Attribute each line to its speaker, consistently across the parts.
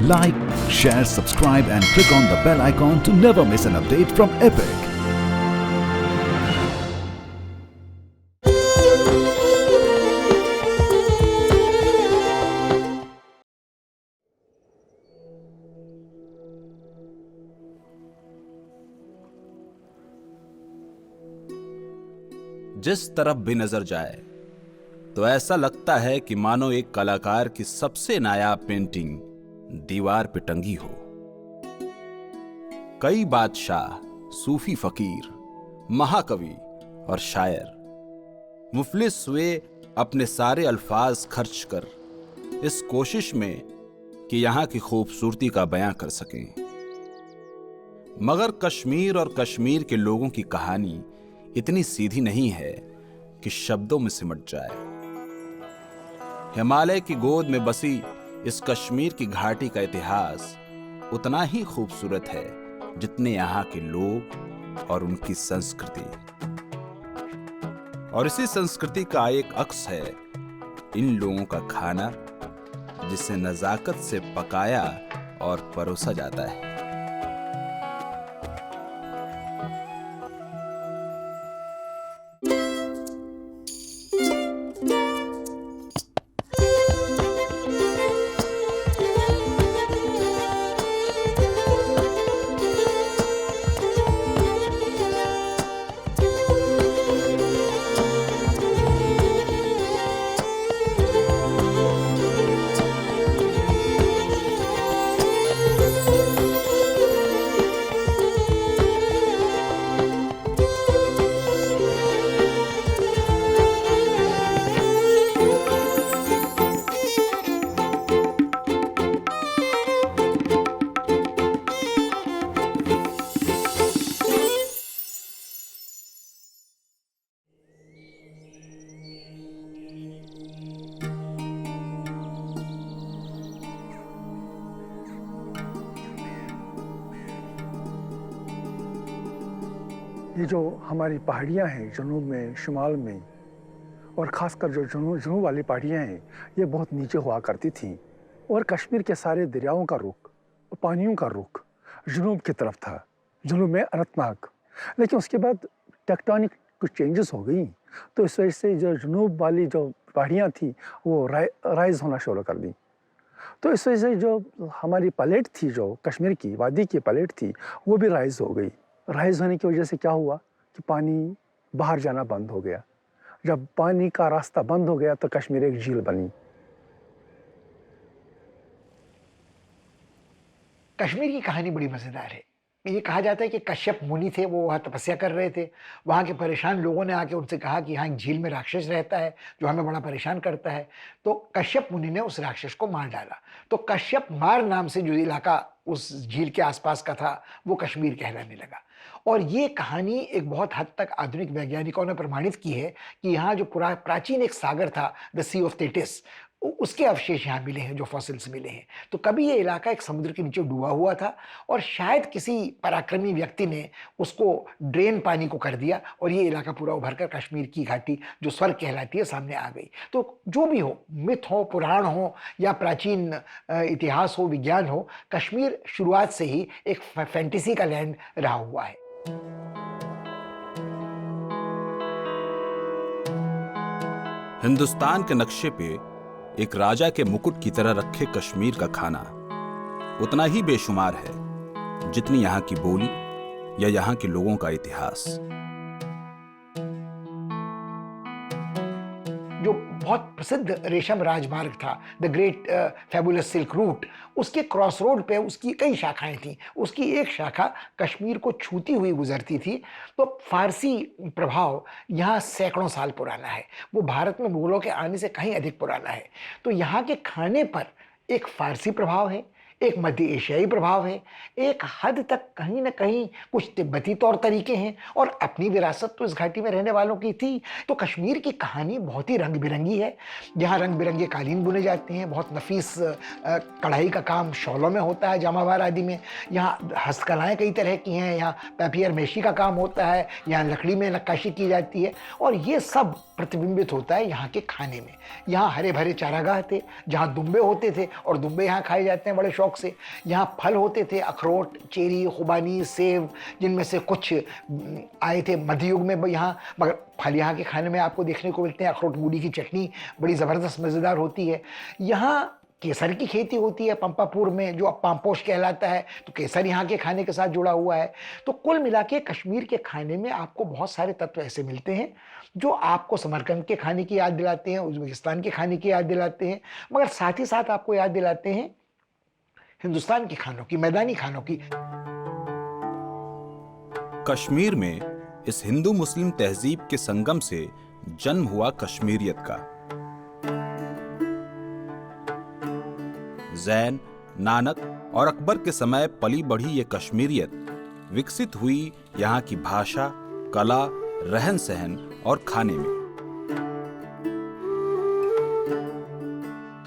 Speaker 1: Like, share, subscribe and click on the bell icon to never miss an update from Epic.
Speaker 2: जिस तरफ भी नजर जाए तो ऐसा लगता है कि मानो एक कलाकार की सबसे नायाब पेंटिंग दीवार पे टंगी हो। कई बादशाह, सूफी फकीर, महाकवि और शायर मुफलिस हुए अपने सारे अल्फाज खर्च कर इस कोशिश में कि यहां की खूबसूरती का बयां कर सकें। मगर कश्मीर और कश्मीर के लोगों की कहानी इतनी सीधी नहीं है कि शब्दों में सिमट जाए। हिमालय की गोद में बसी इस कश्मीर की घाटी का इतिहास उतना ही खूबसूरत है जितने यहाँ के लोग और उनकी संस्कृति। और इसी संस्कृति का एक अक्स है इन लोगों का खाना, जिसे नजाकत से पकाया और परोसा जाता है।
Speaker 3: ये जो हमारी पहाड़ियाँ हैं जनूब में, शुमाल में, और ख़ासकर जो जनूब वाली पहाड़ियाँ हैं, ये बहुत नीचे हुआ करती थीं। और कश्मीर के सारे दरियाओं का रुख, पानियों का रुख जनूब की तरफ था, जनूब में अनंतनाग। लेकिन उसके बाद टेक्टोनिक कुछ चेंजेस हो गई, तो इस वजह से जो जनूब वाली जो पहाड़ियाँ थी वो राइज होना शुरू कर दी। तो इस वजह से जो हमारी प्लेट थी, जो कश्मीर की वादी की प्लेट थी, वो भी राइज हो गई। राइज होने की वजह से क्या हुआ कि पानी बाहर जाना बंद हो गया। जब पानी का रास्ता बंद हो गया तो कश्मीर एक झील बनी।
Speaker 4: कश्मीर की कहानी बड़ी मजेदार है। ये कहा जाता है कि कश्यप मुनि थे, वो वहाँ तपस्या कर रहे थे। वहाँ के परेशान लोगों ने आके उनसे कहा कि यहाँ एक झील में राक्षस रहता है जो हमें बड़ा परेशान करता है। तो कश्यप मुनि ने उस राक्षस को मार डाला। तो कश्यप मार नाम से जो इलाका उस झील के आसपास का था वो कश्मीर कहलाने लगा। और ये कहानी एक बहुत हद तक आधुनिक वैज्ञानिकों ने प्रमाणित की है कि यहाँ जो प्राचीन एक सागर था, द सी ऑफ तेटिस, उसके अवशेष यहाँ मिले हैं, जो फॉसिल्स मिले हैं। तो कभी ये इलाका एक समुद्र के नीचे डूबा हुआ था और शायद किसी पराक्रमी व्यक्ति ने उसको ड्रेन पानी को कर दिया और ये इलाका पूरा उभर कर कश्मीर की घाटी जो स्वर्ग कहलाती है सामने आ गई। तो जो भी हो, मिथ हो, पुराण हो या प्राचीन इतिहास हो, विज्ञान हो, कश्मीर शुरुआत से ही एक फैंटेसी का लैंड रहा हुआ है।
Speaker 2: हिंदुस्तान के नक्शे पे एक राजा के मुकुट की तरह रखे कश्मीर का खाना उतना ही बेशुमार है जितनी यहाँ की बोली या यहाँ के लोगों का इतिहास।
Speaker 4: जो बहुत प्रसिद्ध रेशम राजमार्ग था, the great fabulous silk route, उसके क्रॉस रोड पे उसकी कई शाखाएं थीं। उसकी एक शाखा कश्मीर को छूती हुई गुजरती थी। तो फारसी प्रभाव यहाँ सैकड़ों साल पुराना है, वो भारत में मुगलों के आने से कहीं अधिक पुराना है। तो यहाँ के खाने पर एक फारसी प्रभाव है, एक मध्य एशियाई प्रभाव है, एक हद तक कहीं ना कहीं कुछ तिब्बती तौर तरीके हैं, और अपनी विरासत तो इस घाटी में रहने वालों की थी। तो कश्मीर की कहानी बहुत ही रंग बिरंगी है। यहाँ रंग बिरंगे कालीन बुने जाते हैं, बहुत नफीस कढ़ाई का काम शॉलों में होता है, जामावार आदि में। यहाँ हस्तकलाएँ कई तरह की हैं, यहाँ पेपियर मेशी का काम होता है, यहाँ लकड़ी में नक्काशी की जाती है, और ये सब प्रतिबिंबित होता है यहाँ के खाने में। यहाँ हरे भरे चारागाह थे जहाँ दुम्बे होते थे, और दुम्बे यहाँ खाए जाते हैं बड़े शौक शौक से। यहाँ फल होते थे, अखरोट, चेरी, खुबानी, सेब, जिनमें से कुछ आए थे मध्य युग में यहाँ, मगर फल यहाँ के खाने में आपको देखने को मिलते हैं। अखरोट मूली की चटनी बड़ी ज़बरदस्त मज़ेदार होती है। यहाँ केसर की खेती होती है पंपापुर में, जो अब पामपोश कहलाता है, तो केसर यहाँ के खाने के साथ जुड़ा हुआ है। तो कुल मिला के कश्मीर के खाने में आपको बहुत सारे तत्व ऐसे मिलते हैं जो आपको समरकंद के खाने की याद दिलाते हैं, उज़्बेकिस्तान के खाने की याद दिलाते हैं, मगर साथ ही साथ आपको याद दिलाते हैं हिंदुस्तान के खानों की, मैदानी खानों की।
Speaker 2: कश्मीर में इस हिंदू मुस्लिम तहजीब के संगम से जन्म हुआ कश्मीरियत का। जैन, नानक और अकबर के समय पली बढ़ी ये कश्मीरियत विकसित हुई यहाँ की भाषा, कला, रहन सहन और खाने में।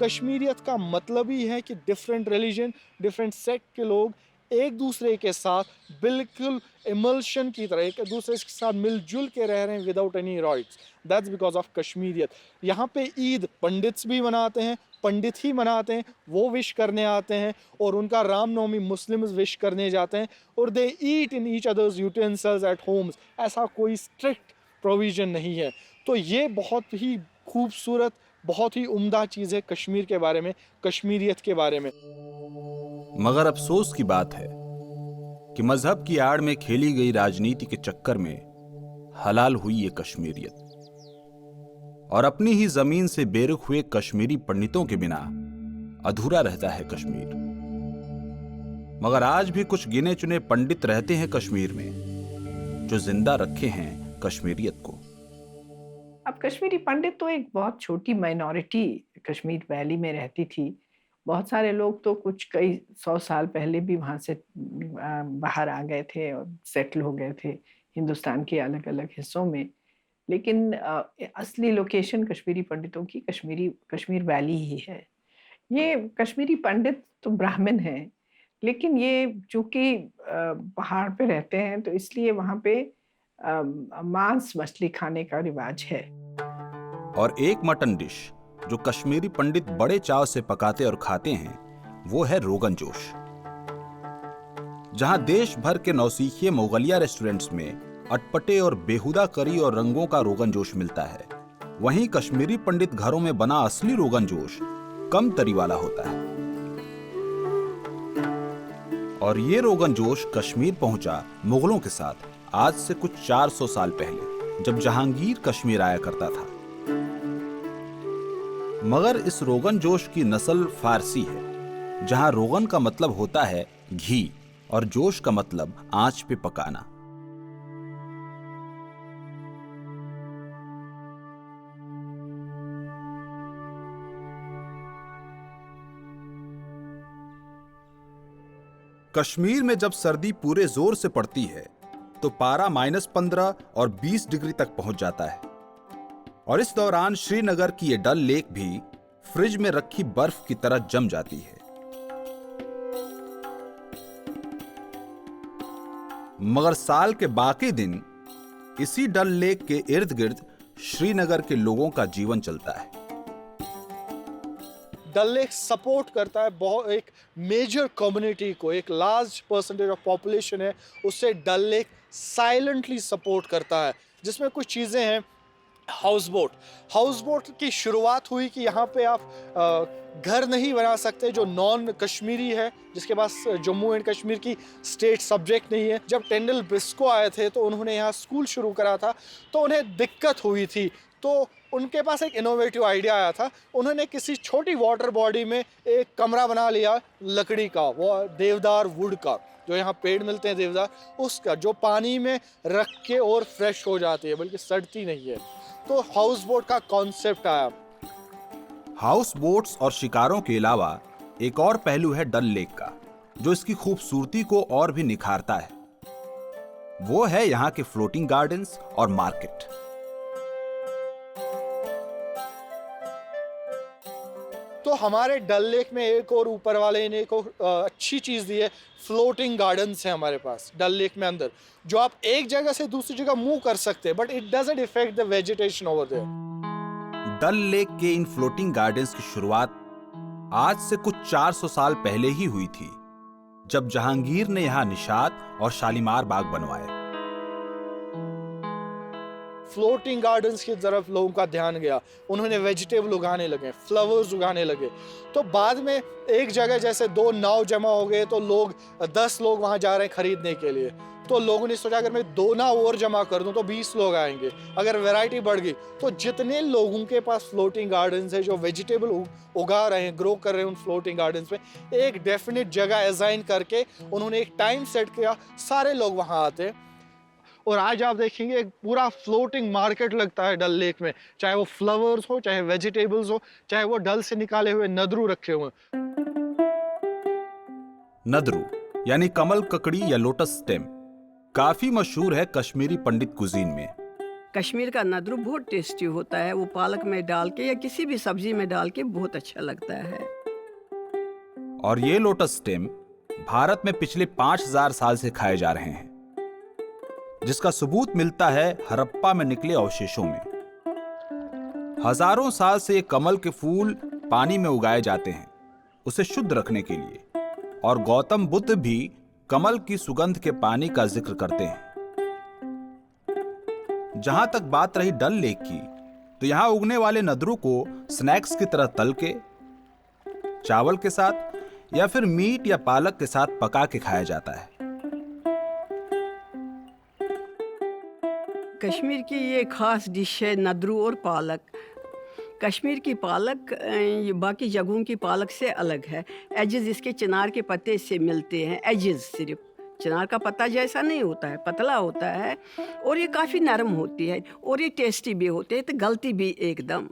Speaker 5: कश्मीरियत का मतलब ही है कि डिफरेंट रिलीजन, डिफरेंट सेक्ट के लोग एक दूसरे के साथ बिल्कुल इमल्शन की तरह एक दूसरे के साथ मिलजुल के रह रहे हैं without any rights. That's because of Kashmiriyat. यहाँ पे ईद पंडित्स भी मनाते हैं, पंडित ही मनाते हैं, वो विश करने आते हैं, और उनका रामनवमी मुस्लिम्स विश करने जाते हैं, और they eat in each others utensils at homes. ऐसा कोई स्ट्रिक्ट प्रोविजन नहीं है। तो ये बहुत ही खूबसूरत, बहुत ही उम्दा चीज़ है कश्मीर के बारे में, कश्मीरियत के बारे में।
Speaker 2: मगर अफसोस की बात है कि मजहब की आड़ में खेली गई राजनीति के चक्कर में हलाल हुई ये कश्मीरियत, और अपनी ही जमीन से बेरुख हुए कश्मीरी पंडितों के बिना अधूरा रहता है कश्मीर। मगर आज भी कुछ गिने चुने पंडित रहते हैं कश्मीर में जो जिंदा रखे हैं कश्मीरियत को।
Speaker 6: अब कश्मीरी पंडित तो एक बहुत छोटी माइनॉरिटी कश्मीर वैली में रहती थी। बहुत सारे लोग तो कुछ कई 100 साल पहले भी वहाँ से बाहर आ गए थे और सेटल हो गए थे हिंदुस्तान के अलग अलग हिस्सों में। लेकिन असली लोकेशन कश्मीरी पंडितों की कश्मीर वैली ही है। ये कश्मीरी पंडित तो ब्राह्मण हैं, लेकिन ये चूँकि पहाड़ पे रहते हैं तो इसलिए वहाँ पे मांस मछली खाने का रिवाज है।
Speaker 2: और एक मटन डिश जो कश्मीरी पंडित बड़े चाव से पकाते और खाते हैं वो है रोगन जोश। जहां देश भर के नौसीखिए मोगलिया रेस्टोरेंट्स में अटपटे और बेहुदा करी और रंगों का रोगन जोश मिलता है, वहीं कश्मीरी पंडित घरों में बना असली रोगन जोश कम तरी वाला होता है। और ये रोगन जोश कश्मीर पहुंचा मुगलों के साथ आज से कुछ 400 साल पहले, जब जहांगीर कश्मीर आया करता था। मगर इस रोगन जोश की नस्ल फारसी है, जहां रोगन का मतलब होता है घी और जोश का मतलब आंच पे पकाना। कश्मीर में जब सर्दी पूरे जोर से पड़ती है तो पारा -15 और 20 डिग्री तक पहुंच जाता है, और इस दौरान श्रीनगर की ये डल लेक भी फ्रिज में रखी बर्फ की तरह जम जाती है। मगर साल के बाकी दिन इसी डल लेक के इर्द गिर्द श्रीनगर के लोगों का जीवन चलता है।
Speaker 5: डल लेक सपोर्ट करता है बहुत एक मेजर कम्युनिटी को, एक लार्ज परसेंटेज ऑफ पॉपुलेशन है, उससे डल लेक साइलेंटली सपोर्ट करता है। जिसमें कुछ चीज़ें हैं, हाउस बोट की शुरुआत हुई कि यहाँ पे आप घर नहीं बना सकते जो नॉन कश्मीरी है, जिसके पास जम्मू एंड कश्मीर की स्टेट सब्जेक्ट नहीं है। जब टेंडल ब्रिस्को आए थे तो उन्होंने यहाँ स्कूल शुरू करा था, तो उन्हें दिक्कत हुई थी, तो उनके पास एक इनोवेटिव आइडिया आया था। उन्होंने किसी छोटी वाटर बॉडी में एक कमरा बना लिया लकड़ी का, वो देवदार वुड का, जो यहाँ पेड़ मिलते हैं देवदार, उसका, जो पानी में रख के और फ्रेश हो जाती है, बल्कि सड़ती नहीं है। तो हाउस बोट का कॉन्सेप्ट आया।
Speaker 2: हाउस बोट्स और शिकारों के अलावा एक और पहलू है डल लेक का, जो इसकी खूबसूरती को और भी निखारता है। वो है यहाँ के फ्लोटिंग गार्डन्स और मार्केट।
Speaker 5: तो हमारे डल लेक में एक और ऊपर वाले ने एक और अच्छी चीज़ दी है, फ्लोटिंग गार्डन्स है हमारे पास डल लेक में अंदर, जो आप एक जगह से दूसरी जगह मूव कर सकते हैं, but it doesn't affect the vegetation over there.
Speaker 2: Dal lake के इन फ्लोटिंग गार्डन्स की शुरुआत आज से कुछ 400 साल पहले ही हुई थी, जब जहांगीर ने यहां निशात और शालीमार बाग बनवाए।
Speaker 5: फ्लोटिंग गार्डन्स की तरफ लोगों का ध्यान गया, उन्होंने वेजिटेबल उगाने लगे, फ्लावर्स उगाने लगे। तो बाद में एक जगह जैसे 2 नाव जमा हो गए तो 10 लोग वहां जा रहे हैं खरीदने के लिए। तो लोगों ने सोचा अगर मैं 2 नाव और जमा कर दूं तो 20 लोग आएंगे। अगर वैरायटी बढ़ गई तो जितने लोगों के पास फ्लोटिंग गार्डन्स है, जो वेजिटेबल उगा रहे हैं, ग्रो कर रहे हैं उन फ्लोटिंग गार्डन्स में, एक डेफिनेट जगह असाइन करके उन्होंने एक टाइम सेट किया, सारे लोग वहां आते। और आज आप देखेंगे एक पूरा फ्लोटिंग मार्केट लगता है डल लेक में, चाहे वो फ्लावर्स हो, चाहे वेजिटेबल्स हो, चाहे वो डल से निकाले हुए नदरू रखे हुए।
Speaker 2: नदरू यानी कमल ककड़ी या लोटस स्टेम काफी मशहूर है कश्मीरी पंडित कुजीन में।
Speaker 7: कश्मीर का नदरू बहुत टेस्टी होता है, वो पालक में डाल के या किसी भी सब्जी में डाल के बहुत अच्छा लगता है।
Speaker 2: और ये लोटस स्टेम भारत में पिछले 5000 साल से खाए जा रहे हैं, जिसका सबूत मिलता है हड़प्पा में निकले अवशेषों में। हजारों साल से ये कमल के फूल पानी में उगाए जाते हैं उसे शुद्ध रखने के लिए, और गौतम बुद्ध भी कमल की सुगंध के पानी का जिक्र करते हैं। जहां तक बात रही डल लेक की, तो यहां उगने वाले नदरू को स्नैक्स की तरह तल के, चावल के साथ या फिर मीट या पालक के साथ पका के खाया जाता है।
Speaker 7: कश्मीर की ये खास डिश है नदरू और पालक। कश्मीर की पालक ये बाकी जगहों की पालक से अलग है। एजेस इसके चिनार के पत्ते से मिलते हैं, एजेस सिर्फ चिनार का पत्ता जैसा नहीं होता है, पतला होता है और ये काफ़ी नरम होती है और ये टेस्टी भी होते हैं, तो गलती भी एकदम।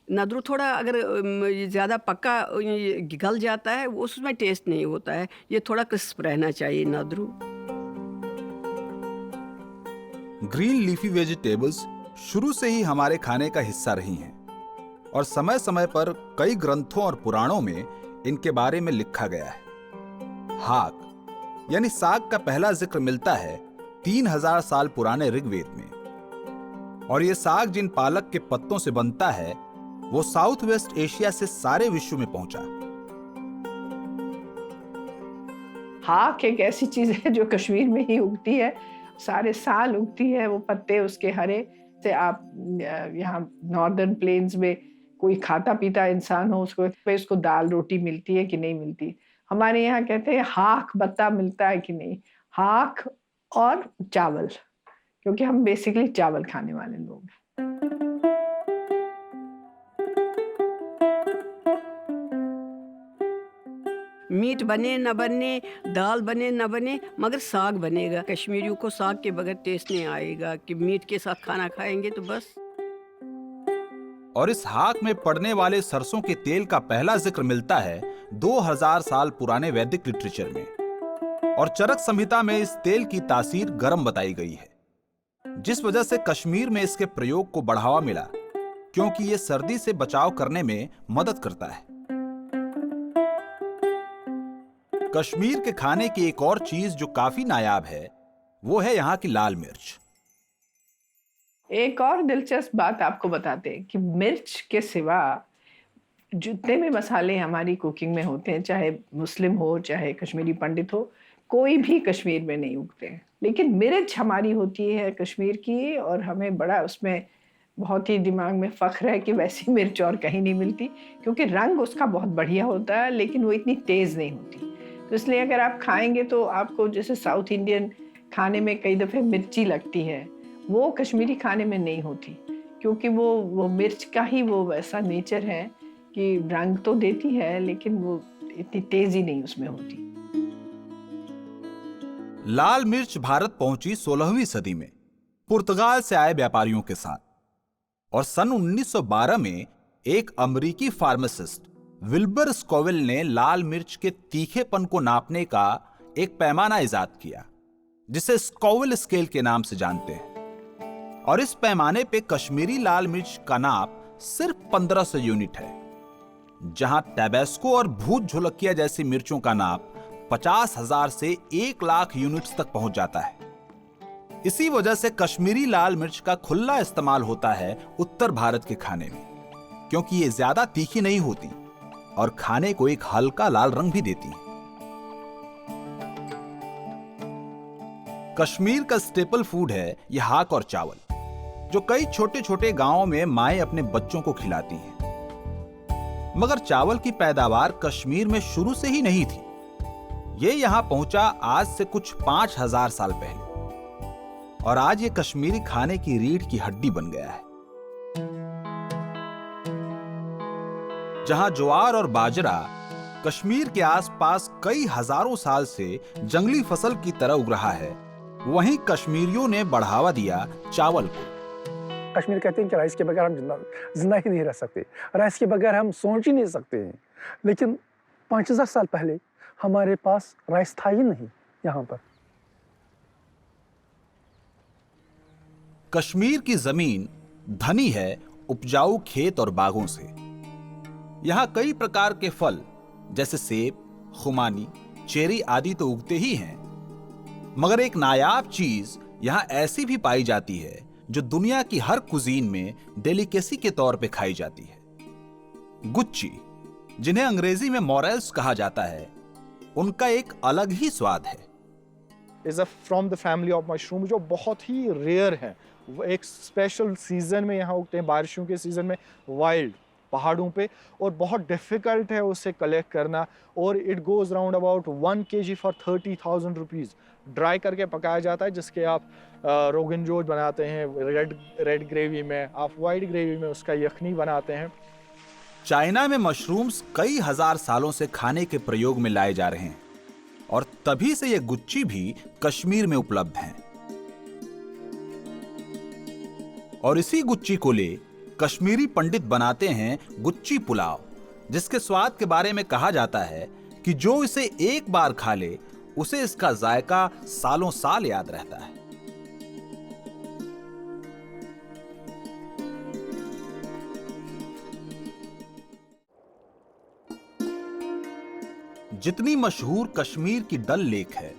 Speaker 7: नदरू थोड़ा अगर ज़्यादा पक्का गल जाता है उसमें टेस्ट नहीं होता है, ये थोड़ा क्रिस्प रहना चाहिए नदरू।
Speaker 2: ग्रीन लीफी वेजिटेबल्स शुरू से ही हमारे खाने का हिस्सा रही हैं और समय समय पर कई ग्रंथों और पुराणों में इनके बारे में लिखा गया है। हाक यानी साग का पहला जिक्र मिलता है 3000 साल पुराने ऋग्वेद में, और ये साग जिन पालक के पत्तों से बनता है वो साउथ वेस्ट एशिया से सारे विश्व में पहुंचा।
Speaker 6: हाक एक ऐसी चीज है जो कश्मीर में ही उगती है, सारे साल उगती है। वो पत्ते उसके हरे से आप यहाँ नॉर्दर्न प्लेन्स में कोई खाता पीता इंसान हो उसको दाल रोटी मिलती है कि नहीं मिलती। हमारे यहाँ कहते हैं हाक बत्ता मिलता है कि नहीं, हाक और चावल, क्योंकि हम बेसिकली चावल खाने वाले लोग हैं।
Speaker 7: मीट बने न बने, दाल बने न बने, मगर साग बनेगा। कश्मीरियों को साग के बगैर टेस्ट नहीं आएगा कि मीट के साथ खाना खाएंगे तो बस।
Speaker 2: और इस हाक में पड़ने वाले सरसों के तेल का पहला जिक्र मिलता है 2000 साल पुराने वैदिक लिटरेचर में, और चरक संहिता में इस तेल की तासीर गर्म बताई गई है, जिस वजह से कश्मीर में इसके प्रयोग को बढ़ावा मिला, क्योंकि ये सर्दी से बचाव करने में मदद करता है। कश्मीर के खाने की एक और चीज जो काफी नायाब है वो है यहाँ की लाल मिर्च।
Speaker 6: एक और दिलचस्प बात आपको बताते हैं कि मिर्च के सिवा जितने भी मसाले हमारी कुकिंग में होते हैं, चाहे मुस्लिम हो चाहे कश्मीरी पंडित हो, कोई भी कश्मीर में नहीं उगते हैं। लेकिन मिर्च हमारी होती है कश्मीर की, और हमें बड़ा उसमें बहुत ही दिमाग में फ़ख्र है कि वैसी मिर्च और कहीं नहीं मिलती, क्योंकि रंग उसका बहुत बढ़िया होता है लेकिन वो इतनी तेज़ नहीं होती। तो इसलिए अगर आप खाएंगे तो आपको जैसे साउथ इंडियन खाने में कई दफ़े मिर्ची लगती है, वो कश्मीरी खाने में नहीं होती, क्योंकि वो मिर्च का ही वो वैसा नेचर है कि रंग तो देती है लेकिन वो इतनी तेज़ी नहीं उसमें होती।
Speaker 2: लाल मिर्च भारत पहुंची 16वीं सदी में पुर्तगाल से आए व्यापारियों के साथ, और सन 1912 में एक अमेरिकी फार्मासिस्ट विल्बर स्कोविल ने लाल मिर्च के तीखेपन को नापने का एक पैमाना इजाद किया, जिसे स्कोविल स्केल के नाम से जानते हैं। और इस पैमाने पे कश्मीरी लाल मिर्च का नाप सिर्फ 1500 यूनिट है, जहां टैबेस्को और भूत झुलकिया जैसी मिर्चों का नाप 50,000 से 1 लाख यूनिट्स तक पहुंच जाता है। इसी वजह से कश्मीरी लाल मिर्च का खुला इस्तेमाल होता है उत्तर भारत के खाने में। क्योंकि ये ज्यादा तीखी नहीं होती और खाने को एक हल्का लाल रंग भी देती हैं। कश्मीर का स्टेपल फूड है ये हाक और चावल, जो कई छोटे छोटे गांवों में माएं अपने बच्चों को खिलाती हैं। मगर चावल की पैदावार कश्मीर में शुरू से ही नहीं थी। ये यहां पहुंचा आज से कुछ 5000 साल पहले, और आज ये कश्मीरी खाने की रीढ़ की हड्डी बन गया है। जहां ज्वार और बाजरा कश्मीर के आसपास कई हजारों साल से जंगली फसल की तरह उग रहा है, वहीं कश्मीरियों ने बढ़ावा दिया चावल को।
Speaker 3: कश्मीर कहते हैं कि राइस के बगैर हम जिंदा ही नहीं रह सकते, राइस के बगैर हम सोच ही नहीं सकते हैं। लेकिन 5000 साल पहले हमारे पास राइस था ही नहीं यहाँ पर।
Speaker 2: कश्मीर की जमीन धनी है उपजाऊ खेत और बागों से। यहाँ कई प्रकार के फल जैसे सेब, खुमानी, चेरी आदि तो उगते ही हैं, मगर एक नायाब चीज यहाँ ऐसी भी पाई जाती है जो दुनिया की हर कुजीन में डेलिकेसी के तौर पे खाई जाती है। गुच्ची, जिन्हें अंग्रेजी में मोरेल्स कहा जाता है, उनका एक अलग ही स्वाद है।
Speaker 5: Is from the family of mushroom, जो बहुत ही रेयर है। वो एक स्पेशल सीजन में यहाँ उगते हैं, बारिशों के सीजन में वाइल्ड पहाड़ों पे, और बहुत डिफिकल्ट है उसे कलेक्ट करना। और it goes round about 1 kg for 30,000 rupees. Dry करके पकाया जाता है, जिसके आप रोगन जोश बनाते हैं रेड ग्रेवी में, आप वाइट ग्रेवी में उसका यखनी बनाते हैं।
Speaker 2: चाइना में मशरूम्स कई हजार सालों से खाने के प्रयोग में लाए जा रहे हैं, और तभी से ये गुच्ची भी कश्मीर में उपलब्ध हैं। और इसी गुच्ची को ले कश्मीरी पंडित बनाते हैं गुच्ची पुलाव, जिसके स्वाद के बारे में कहा जाता है कि जो इसे एक बार खा ले उसे इसका जायका सालों साल याद रहता है। जितनी मशहूर कश्मीर की डल लेक है,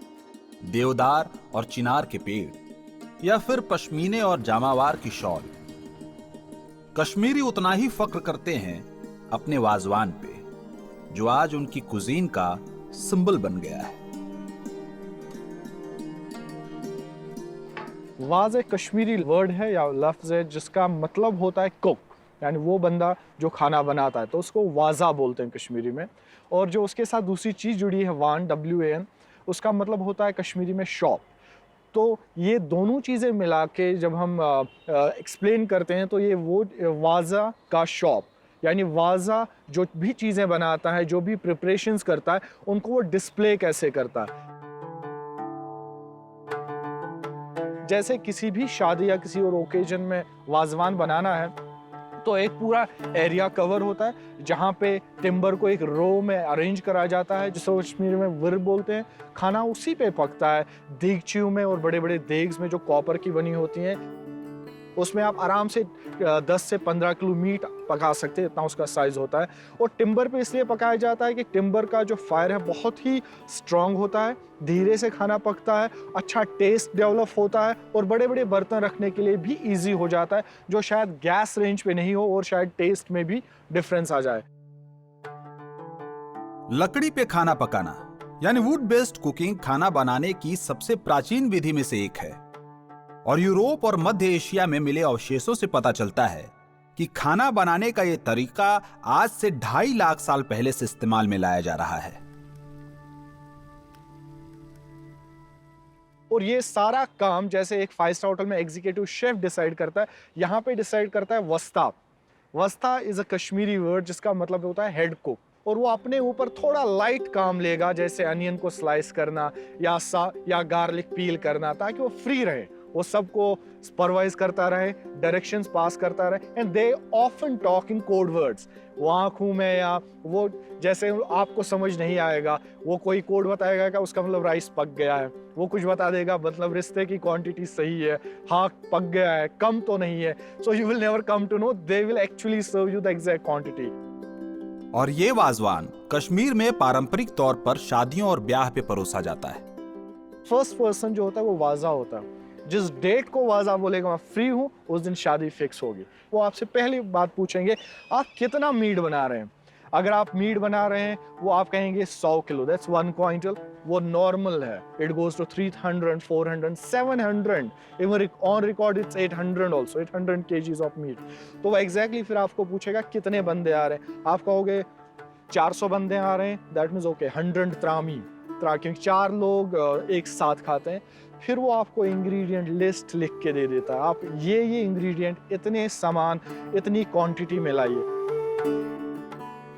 Speaker 2: देवदार और चिनार के पेड़, या फिर पश्मीने और जामावार की शॉल, कश्मीरी उतना ही फख्र करते हैं अपने वाजवान पे, जो आज उनकी कुजीन का सिंबल बन गया है।
Speaker 5: वाज एक कश्मीरी वर्ड है या लफ्ज़ है जिसका मतलब होता है कुक, यानी वो बंदा जो खाना बनाता है, तो उसको वाजा बोलते हैं कश्मीरी में। और जो उसके साथ दूसरी चीज़ जुड़ी है वान, WAN, उसका मतलब होता है कश्मीरी में शॉप। तो ये दोनों चीज़ें मिला के जब हम एक्सप्लेन करते हैं तो ये वो वाजा का शॉप, यानी वाजा जो भी चीज़ें बनाता है, जो भी प्रिपरेशंस करता है, उनको वो डिस्प्ले कैसे करता है। जैसे किसी भी शादी या किसी और ओकेजन में वाजवान बनाना है तो एक पूरा एरिया कवर होता है, जहाँ पे टिम्बर को एक रो में अरेंज करा जाता है, जिसे कश्मीर में विर बोलते हैं। खाना उसी पे पकता है, देगचियों में और बड़े बड़े देग्स में जो कॉपर की बनी होती हैं। उसमें आप आराम से 10 से 15 किलो मीट पका सकते हैं, इतना उसका साइज़ होता है। और टिम्बर पे इसलिए पकाया जाता है कि टिम्बर का जो फायर है बहुत ही स्ट्रॉन्ग होता है, धीरे से खाना पकता है, अच्छा टेस्ट डेवलप होता है, और बड़े बड़े बर्तन रखने के लिए भी ईजी हो जाता है, जो शायद गैस रेंज पे नहीं हो, और शायद टेस्ट में भी डिफरेंस आ जाए।
Speaker 2: लकड़ी पे खाना पकाना यानी वुड बेस्ड कुकिंग खाना बनाने की सबसे प्राचीन विधि में से एक है, और यूरोप और मध्य एशिया में मिले अवशेषों से पता चलता है कि खाना बनाने का यह तरीका आज से 2.5 लाख साल पहले से इस्तेमाल में लाया जा रहा है।
Speaker 5: और ये सारा काम जैसे एक 5 स्टार होटल में एग्जीक्यूटिव शेफ डिसाइड करता है, यहाँ पे डिसाइड करता है वस्ता। वस्ता इज अ कश्मीरी वर्ड जिसका मतलब होता है हेड कुक, और वो अपने ऊपर थोड़ा लाइट काम लेगा, जैसे अनियन को स्लाइस करना या गार्लिक पील करना, ताकि वो फ्री रहे, वो सबको सुपरवाइज करता रहे, डायरेक्शंस पास करता रहे। And they often talk in code words. वो आंखों में या वो जैसे आपको समझ नहीं आएगा, वो कोई कोड बताएगा कि उसका मतलब राइस पक गया है, वो कुछ बता देगा मतलब रिश्ते की क्वांटिटी सही है, हाँ पक गया है, कम तो नहीं है। So you will never come to know, they will actually serve you the exact quantity.
Speaker 2: और ये वाजवान कश्मीर में पारंपरिक तौर पर शादियों और ब्याह पे परोसा जाता है।
Speaker 5: फर्स्ट पर्सन जो होता है वो वाजा होता है, जिस डेट को वाजा बोलेगा मैं फ्री हूँ, उस दिन शादी फिक्स होगी। वो आपसे पहली बात पूछेंगे आप कितना मीट बना रहे हैं। अगर आप मीट बना रहे हैं वो आप कहेंगे 100 किलो, दैट्स 1 क्विंटल, वो नॉर्मल है। It goes to 300, 400, 700, even on record it's 800 also, 800 kgs of meat. तो वो एग्जैक्टली फिर आपको पूछेगा कितने बंदे आ रहे हैं। आप कहोगे 400 बंदे आ रहे हैं, दैट मीन्स ओके 100 त्रामी, क्योंकि 4 लोग एक साथ खाते हैं। फिर वो आपको इंग्रेडिएंट लिस्ट लिख के दे देता है, आप ये इंग्रेडिएंट इतने सामान इतनी क्वांटिटी में लाइए।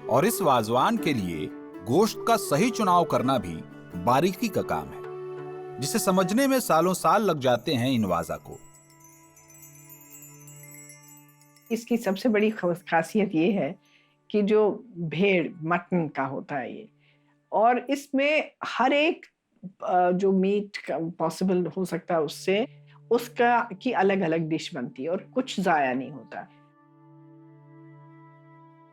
Speaker 2: और इस वाजवान के लिए गोश्त का सही चुनाव करना भी बारीकी का काम है, जिसे समझने में सालों साल लग जाते हैं इन वाजा को।
Speaker 6: इसकी सबसे बड़ी खासियत ये है कि जो भेड़ मटन का होता है ये, और इसमें हर एक जो मीट पॉसिबल हो सकता है उससे उसका की अलग अलग डिश बनती है और कुछ जाया नहीं होता।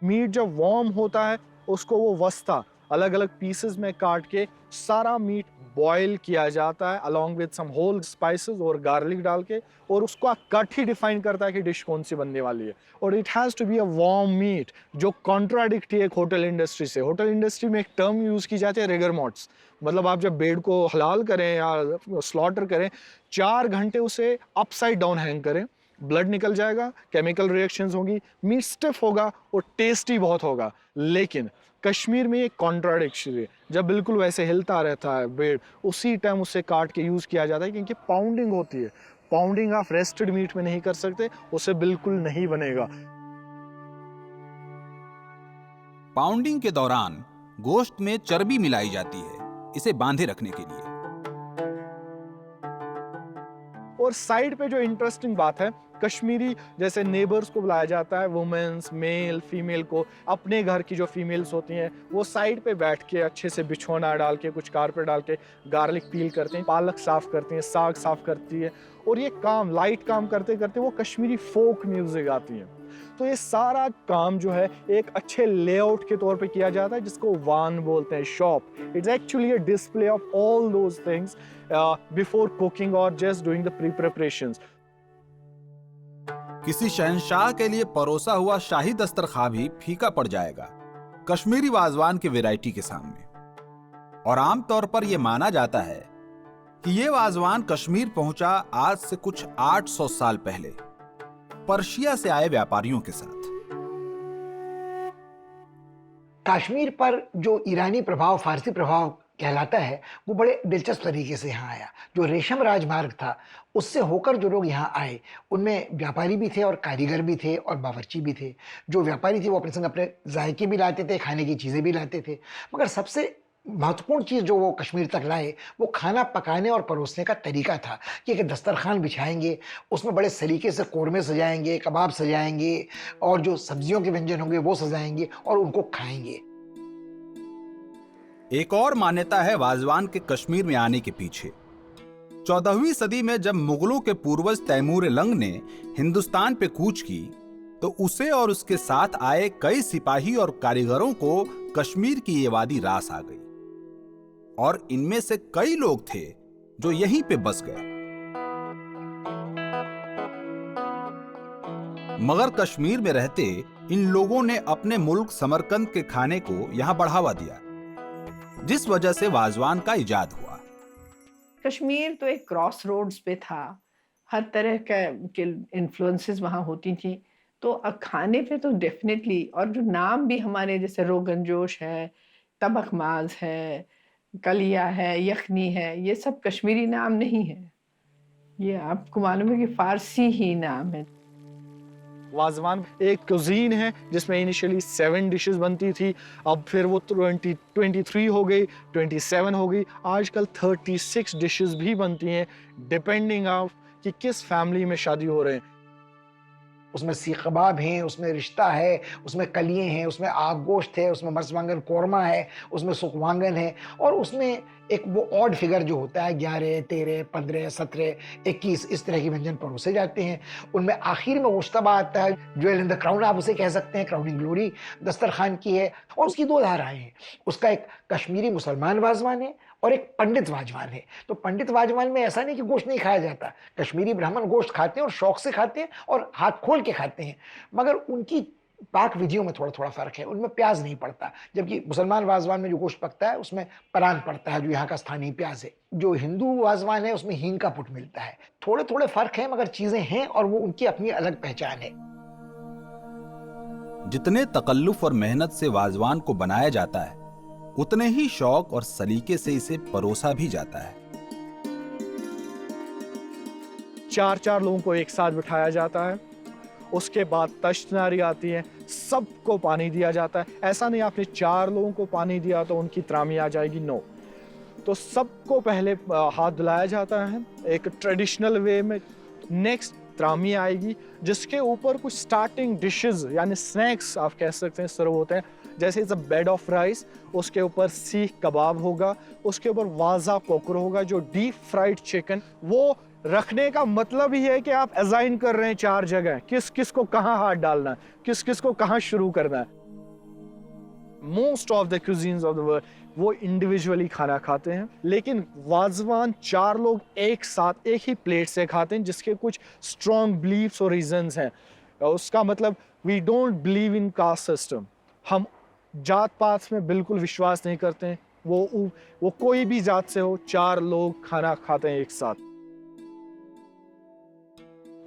Speaker 5: मीट जब वार्म होता है उसको वो वस्ता अलग अलग पीसेस में काट के सारा मीट बॉईल किया जाता है along with some whole spices और गार्लिक डाल के, और उसका कट ही डिफाइन करता है कि डिश कौन सी बनने वाली है। और it has to be a warm meat, जो कॉन्ट्राडिक्ट है होटल इंडस्ट्री से। होटल इंडस्ट्री में एक टर्म यूज़ की जाती है रिगर मॉर्ट्स, मतलब आप जब भेड़ को हलाल करें या स्लॉटर करें 4 घंटे उसे अपसाइड डाउन हैंग करें, ब्लड निकल जाएगा, केमिकल रिएक्शंस होंगी, मीट स्टिफ होगा और टेस्टी बहुत होगा। लेकिन कश्मीर में एक कॉन्ट्राडिक्शन है, जब बिल्कुल वैसे हिलता रहता है भेड़, उसी टाइम उसे काट के यूज़ किया जाता है, क्योंकि पाउंडिंग होती है। पाउंडिंग आप रेस्टेड मीट में नहीं कर सकते, उसे बिल्कुल नहीं बनेगा।
Speaker 2: पाउंडिंग के दौरान गोश्त में चर्बी मिलाई जाती है इसे बांधे रखने के लिए।
Speaker 5: और साइड पे जो इंटरेस्टिंग बात है, कश्मीरी जैसे नेबर्स को बुलाया जाता है, वुमेन्स, मेल, फीमेल को, अपने घर की जो फीमेल्स होती हैं वो साइड पे बैठ के अच्छे से बिछोना डाल के, कुछ कारपेट डाल के गार्लिक पील करते हैं, पालक साफ करती हैं, साग साफ करती है, और ये काम लाइट काम करते करते वो कश्मीरी फोक म्यूजिक आती है। तो ये सारा काम जो है एक अच्छे लेआउट के तौर पे किया जाता है, जिसको वान बोलते हैं, shop. It's actually a display of all those things before cooking और just doing the pre preparations.
Speaker 2: किसी शहंशाह के लिए परोसा हुआ शाही दस्तरखान भी फीका पड़ जाएगा कश्मीरी वाजवान के वैरायटी के सामने। और आमतौर पर यह माना जाता है कि यह वाजवान कश्मीर पहुंचा आज से कुछ 800 साल पहले पर्शिया से आए व्यापारियों के साथ।
Speaker 4: कश्मीर पर जो ईरानी प्रभाव, फारसी प्रभाव कहलाता है, वो बड़े दिलचस्प तरीके से यहाँ आया। जो रेशम राजमार्ग था उससे होकर जो लोग यहाँ आए उनमें व्यापारी भी थे और कारीगर भी थे और बावर्ची भी थे। जो व्यापारी थे वो अपने संग अपने जायके भी लाते थे, खाने की चीज़ें भी लाते थे, मगर सबसे महत्वपूर्ण चीज़ जो वो कश्मीर तक लाए वो खाना पकाने और परोसने का तरीका था कि एक दस्तरखान बिछाएंगे, उसमें बड़े सलीके से कौरमे सजाएंगे, कबाब सजाएंगे, और जो सब्जियों के व्यंजन होंगे वो सजाएंगे और उनको खाएंगे।
Speaker 2: एक और मान्यता है वाजवान के कश्मीर में आने के पीछे। 14वीं सदी में जब मुगलों के पूर्वज तैमूर लंग ने हिंदुस्तान पे कूच की, तो उसे और उसके साथ आए कई सिपाही और कारीगरों को कश्मीर की ये वादी रास आ गई, और इनमें से कई लोग थे जो यहीं पे बस गए। मगर कश्मीर में रहते इन लोगों ने अपने मुल्क समरकंद के खाने को यहां बढ़ावा दिया, जिस वजह से वाजवान का इजाद हुआ।
Speaker 6: कश्मीर तो एक क्रॉस रोड्स पे था, हर तरह के इन्फ्लुएंसेस वहाँ होती थी, तो खाने पे तो डेफिनेटली। और जो नाम भी हमारे जैसे रोगन जोश है, तबख माज है, कलिया है, यखनी है, ये सब कश्मीरी नाम नहीं है, ये आपको मालूम है कि फारसी ही नाम है।
Speaker 5: वाजवान एक कुजीन है जिसमें इनिशियली 7 डिशेस बनती थी, अब फिर वो 23 हो गई, 27 हो गई, आजकल 36 डिशेस भी बनती हैं, डिपेंडिंग ऑफ कि किस फैमिली में शादी हो रहे हैं।
Speaker 4: उसमें सीख कबाब हैं, उसमें रिश्ता है, उसमें कलिए हैं, उसमें आग गोश्त है, उसमें मर्चवांगन कौरमा है, उसमें सुखवांगन है, और उसमें एक वो ऑड फिगर जो होता है 11, 13, 15, 17, 21 इस तरह के व्यंजन परोसे जाते हैं। उनमें आखिर में मुश्तबा आता है, ज्वेल इन द क्राउन आप उसे कह सकते हैं, क्राउनिंग ग्लोरी दस्तरखान की है, और उसकी 2 धाराएं हैं। उसका एक कश्मीरी मुसलमान वाजवान है और एक पंडित वाजवान है। तो पंडित वाजवान में ऐसा नहीं कि गोश्त नहीं खाया जाता, कश्मीरी ब्राह्मण गोश्त खाते हैं और शौक से खाते हैं और हाथ खोल के खाते हैं, मगर उनकी पाक विधियों में थोड़ा थोड़ा फर्क है। उनमें प्याज नहीं पड़ता, जबकि मुसलमान वाजवान में जो गोश्त पकता है उसमें परान पड़ता है, जो यहाँ का स्थानीय प्याज है। जो हिंदू वाजवान है उसमें हींग का पुट मिलता है। थोड़े थोड़े फर्क है, मगर चीजें हैं और वो उनकी अपनी अलग पहचान है।
Speaker 2: जितने तकल्लुफ और मेहनत से वाजवान को बनाया जाता है, उतने ही शौक और सलीके से इसे परोसा भी जाता है।
Speaker 5: 4 लोगों को एक साथ बिठाया जाता है, उसके बाद तश्तनारी आती है, सबको पानी दिया जाता है। ऐसा नहीं आपने 4 लोगों को पानी दिया तो उनकी त्रामी आ जाएगी, नो। तो सबको पहले हाथ धुलाया जाता है एक ट्रेडिशनल वे में। नेक्स्ट त्रामी आएगी, जिसके ऊपर कुछ स्टार्टिंग डिशेस यानी स्नैक्स आप कह सकते हैं सर्व होते हैं। जैसे it's a bed of rice, उसके ऊपर सीख कबाब होगा, उसके ऊपर वाजा कोकर होगा जो डीप फ्राइड चिकन। वो रखने का मतलब ही है कि आप असाइन कर रहे हैं 4 जगह, किस किस को कहाँ हाथ डालना है, किस किस को कहाँ शुरू करना है। Most of the cuisines of the world वो इंडिविजुअली खाना खाते हैं, लेकिन वाजवान 4 लोग एक साथ एक ही प्लेट से खाते हैं, जिसके कुछ स्ट्रॉन्ग बिलीफ्स और रीजंस हैं। उसका मतलब we don't believe in caste system. हम जात पात में बिल्कुल विश्वास नहीं करते हैं। वो कोई भी जात से हो, 4 लोग खाना खाते हैं एक साथ।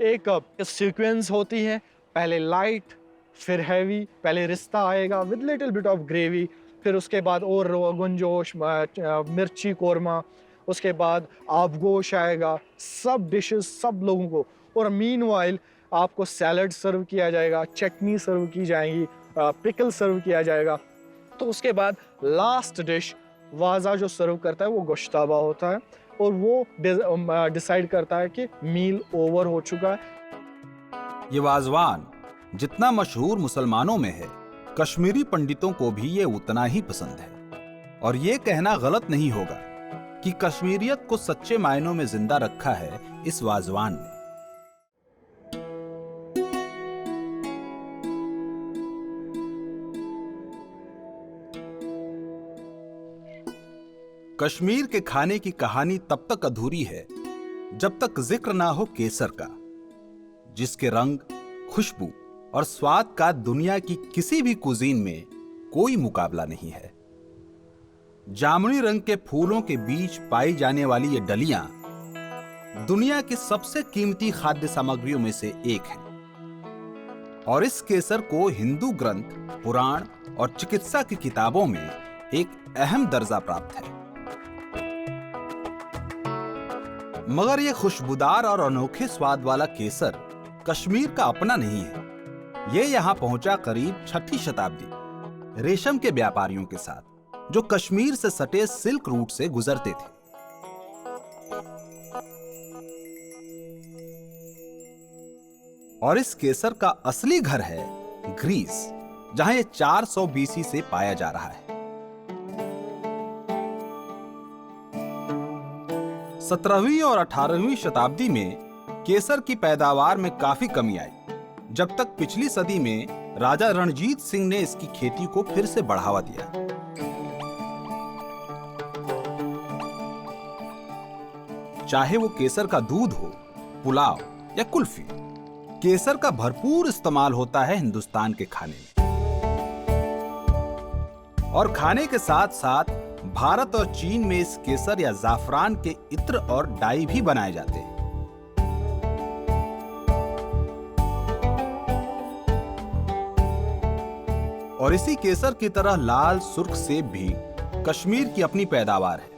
Speaker 5: एक सीक्वेंस होती है, पहले लाइट फिर हैवी। पहले रिश्ता आएगा with little bit of gravy, फिर उसके बाद और रोगन जोश, मिर्ची कोरमा, उसके बाद आबगोश आएगा। सब डिशेस सब लोगों को। और मीनवाइल आपको सैलड सर्व किया जाएगा, चटनी सर्व की जाएगी, पिकल सर्व किया जाएगा। तो उसके बाद लास्ट डिश वाजा जो सर्व करता है वो गोश्ताबा होता है, और वो डिसाइड करता है कि मील ओवर हो चुका है।
Speaker 2: ये वाजवान जितना मशहूर मुसलमानों में है, कश्मीरी पंडितों को भी ये उतना ही पसंद है। और ये कहना गलत नहीं होगा कि कश्मीरियत को सच्चे मायनों में जिंदा रखा है इस वाजवान ने। कश्मीर के खाने की कहानी तब तक अधूरी है जब तक जिक्र ना हो केसर का, जिसके रंग, खुशबू और स्वाद का दुनिया की किसी भी कुजीन में कोई मुकाबला नहीं है। जामुनी रंग के फूलों के बीच पाई जाने वाली ये डलियां दुनिया की सबसे कीमती खाद्य सामग्रियों में से एक है, और इस केसर को हिंदू ग्रंथ, पुराण और चिकित्सा की किताबों में एक अहम दर्जा प्राप्त है। मगर यह खुशबूदार और अनोखे स्वाद वाला केसर कश्मीर का अपना नहीं है। यह यहां पहुंचा करीब 6ठी शताब्दी रेशम के व्यापारियों के साथ, जो कश्मीर से सटे सिल्क रूट से गुजरते थे। और इस केसर का असली घर है ग्रीस, जहां यह 400 BC से पाया जा रहा है। 17वीं और 18वीं शताब्दी में केसर की पैदावार में काफी कमी आई, जब तक पिछली सदी में राजा रणजीत सिंह ने इसकी खेती को फिर से बढ़ावा दिया। चाहे वो केसर का दूध हो, पुलाव या कुल्फी, केसर का भरपूर इस्तेमाल होता है हिंदुस्तान के खाने में। और खाने के साथ साथ भारत और चीन में इस केसर या जाफरान के इत्र और डाई भी बनाए जाते हैं। और इसी केसर की तरह लाल सुर्ख सेब भी कश्मीर की अपनी पैदावार है,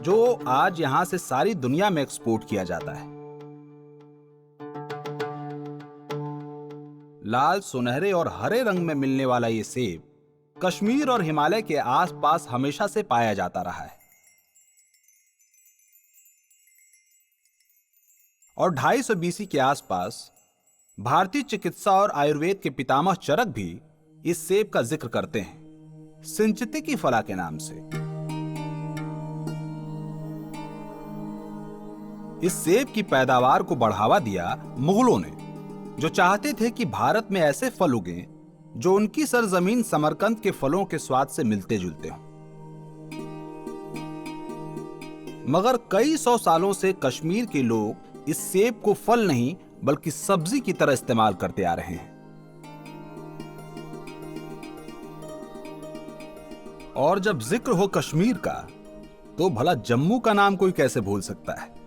Speaker 2: जो आज यहां से सारी दुनिया में एक्सपोर्ट किया जाता है। लाल, सुनहरे और हरे रंग में मिलने वाला ये सेब कश्मीर और हिमालय के आसपास हमेशा से पाया जाता रहा है। और 250 BC के आसपास भारतीय चिकित्सा और आयुर्वेद के पितामह चरक भी इस सेब का जिक्र करते हैं, सिंचितिकी फला के नाम से। इस सेब की पैदावार को बढ़ावा दिया मुगलों ने, जो चाहते थे कि भारत में ऐसे फल उगें जो उनकी सरजमीन समरकंद के फलों के स्वाद से मिलते जुलते हों। मगर कई सौ सालों से कश्मीर के लोग इस सेब को फल नहीं बल्कि सब्जी की तरह इस्तेमाल करते आ रहे हैं। और जब जिक्र हो कश्मीर का तो भला जम्मू का नाम कोई कैसे भूल सकता है।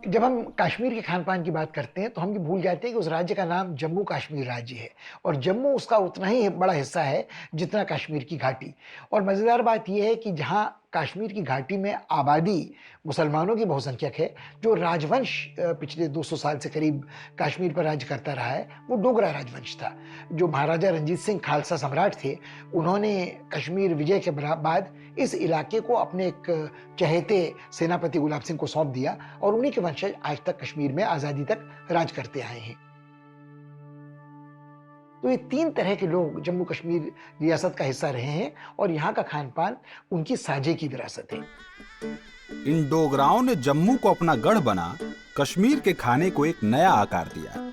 Speaker 4: जब हम कश्मीर के खान पान की बात करते हैं तो हम ये भूल जाते हैं कि उस राज्य का नाम जम्मू कश्मीर राज्य है और जम्मू उसका उतना ही बड़ा हिस्सा है जितना कश्मीर की घाटी। और मज़ेदार बात यह है कि जहाँ कश्मीर की घाटी में आबादी मुसलमानों की बहुसंख्यक है, जो राजवंश पिछले 200 साल से करीब कश्मीर पर राज्य करता रहा है वो डोगरा राजवंश था। जो महाराजा रंजीत सिंह खालसा सम्राट थे, उन्होंने कश्मीर विजय के बाद इस इलाके को अपने एक चहेते सेनापति गुलाब सिंह को सौंप दिया और उन्हीं के वंशज आज तक कश्मीर में आज़ादी तक राज करते आए हैं। तो ये 3 तरह के लोग जम्मू कश्मीर रियासत का हिस्सा रहे हैं और यहाँ का खान पान उनकी साझे की विरासत है।
Speaker 2: इन डोगराओं ने जम्मू को अपना गढ़ बना कश्मीर के खाने को एक नया आकार दिया।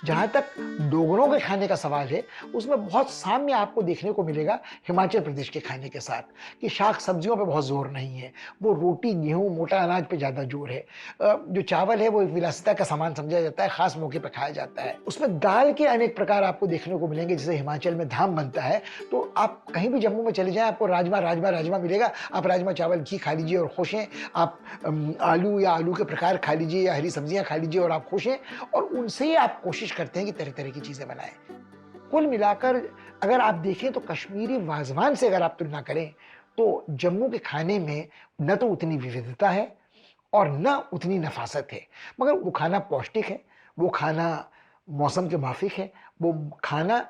Speaker 4: जहाँ तक डोगरों के खाने का सवाल है, उसमें बहुत साम्य आपको देखने को मिलेगा हिमाचल प्रदेश के खाने के साथ, कि शाक सब्जियों पे बहुत जोर नहीं है, वो रोटी गेहूं मोटा अनाज पे ज़्यादा जोर है। जो चावल है वो एक विलासिता का सामान समझा जाता है, खास मौके पर खाया जाता है। उसमें दाल के अनेक प्रकार आपको देखने को मिलेंगे। जैसे हिमाचल में धाम बनता है तो आप कहीं भी जम्मू में चले जाएं आपको राजमा मिलेगा। आप राजमा चावल घी खा लीजिए और खुश हैं। आप आलू या आलू के प्रकार खा लीजिए या हरी सब्जियाँ खा लीजिए और आप खुश हैं। और उनसे ही आप कोशिश करते हैं कि तरह तरह की चीजें बनाएं। कुल मिलाकर अगर आप देखें तो कश्मीरी वाजवान से अगर आप तुलना करें तो जम्मू के खाने में न तो उतनी विविधता है और न उतनी नफासत है, मगर वो खाना पौष्टिक है, वो खाना मौसम के माफिक है, वो खाना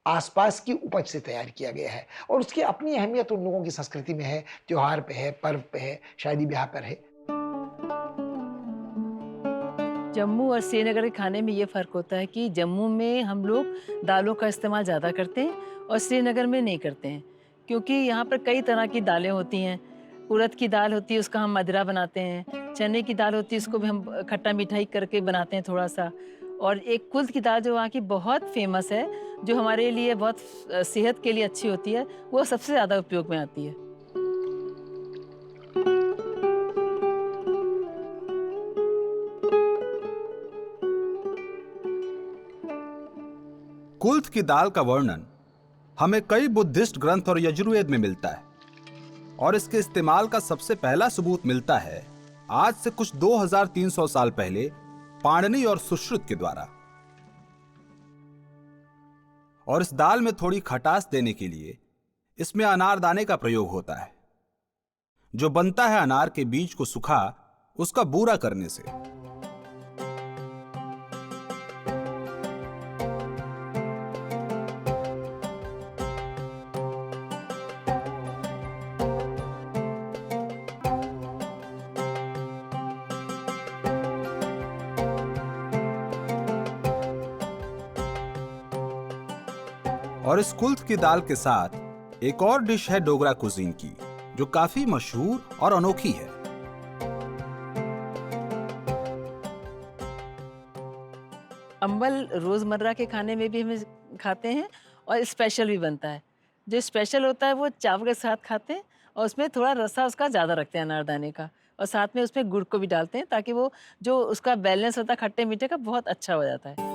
Speaker 4: आसपास की उपज से तैयार किया गया है और उसकी अपनी अहमियत उन लोगों की संस्कृति में है, त्योहार पे है, पर्व पे है, शादी ब्याह पर है।
Speaker 8: जम्मू और श्रीनगर के खाने में ये फ़र्क होता है कि जम्मू में हम लोग दालों का इस्तेमाल ज़्यादा करते हैं और श्रीनगर में नहीं करते हैं, क्योंकि यहाँ पर कई तरह की दालें होती हैं। उड़द की दाल होती है, उसका हम मदरा बनाते हैं। चने की दाल होती है, उसको भी हम खट्टा मिठाई करके बनाते हैं थोड़ा सा। और एक कुल्थ की दाल जो वहाँ की बहुत फेमस है, जो हमारे लिए बहुत सेहत के लिए अच्छी होती है, वो सबसे ज़्यादा उपयोग में आती है।
Speaker 2: कुल्थ की दाल का वर्णन हमें कई बुद्धिस्ट ग्रंथ और यजुर्वेद में मिलता है और इसके इस्तेमाल का सबसे पहला सबूत मिलता है आज से कुछ 2300 साल पहले पाणिनि और सुश्रुत के द्वारा। और इस दाल में थोड़ी खटास देने के लिए इसमें अनारदाने का प्रयोग होता है, जो बनता है अनार के बीज को सुखा उसका बूरा करने से। और इस कुल्थ की दाल के साथ एक और डिश है डोगरा कुजीन की, जो काफी मशहूर और अनोखी है।
Speaker 8: अम्बल रोज़मर्रा के खाने में भी हम खाते हैं और स्पेशल भी बनता है। जो स्पेशल होता है वो चावल के साथ खाते हैं और उसमें थोड़ा रसा उसका ज़्यादा रखते हैं अनारदाने का, और साथ में उसमें गुड़ को भी डालते हैं ताकि वो जो उसका बैलेंस होता है खट्टे मीठे का बहुत अच्छा हो जाता है।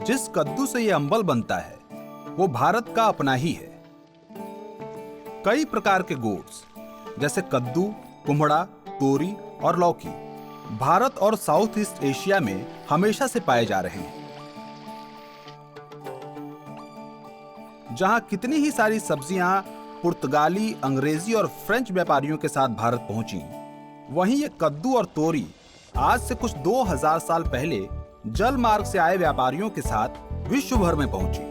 Speaker 2: जिस कद्दू से ये अंबल बनता है वो भारत का अपना ही है। कई प्रकार के गोट्स जैसे कद्दू, कुम्हड़ा, तोरी और लौकी भारत और साउथ ईस्ट एशिया में हमेशा से पाए जा रहे हैं। जहां कितनी ही सारी सब्जियां पुर्तगाली, अंग्रेजी और फ्रेंच व्यापारियों के साथ भारत पहुंची, वहीं ये कद्दू और तोरी आज से कुछ 2000 साल पहले जल मार्ग से आए व्यापारियों के साथ विश्व भर में पहुंची।